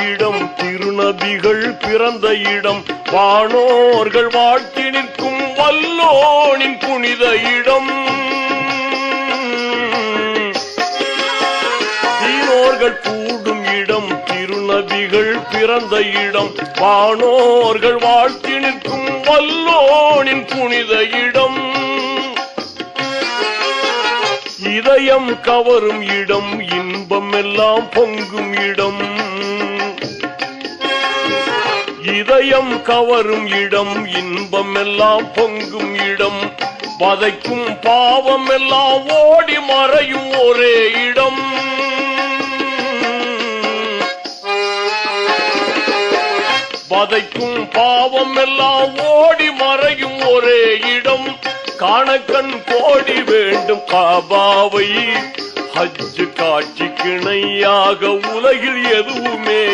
இடம் திருநபிகள் பிறந்த இடம் வானோர்கள் வாழ்த்தி நிற்கும் வல்லோனின் புனித இடம் தீனோர்கள் கூடும் இடம் திருநபிகள் பிறந்த இடம் வானோர்கள் வாழ்த்தி நிற்கும் வல்லோனின் புனித இடம் இதயம் கவரும் இடம் இன்பம் எல்லாம் பொங்கும் இடம் இதயம் கவரும் இடம் இன்பம் எல்லாம் பொங்கும் இடம் வதைக்கும் பாவம் எல்லாம் ஓடி மறையும் ஒரே இடம் வதைக்கும் பாவம் எல்லாம் ஓடி மறையும் ஒரே இடம் காணக்கண் கோடி வேண்டும் காபாவை ஹஜ் காட்சி கிணையாக உலகில் எதுவுமே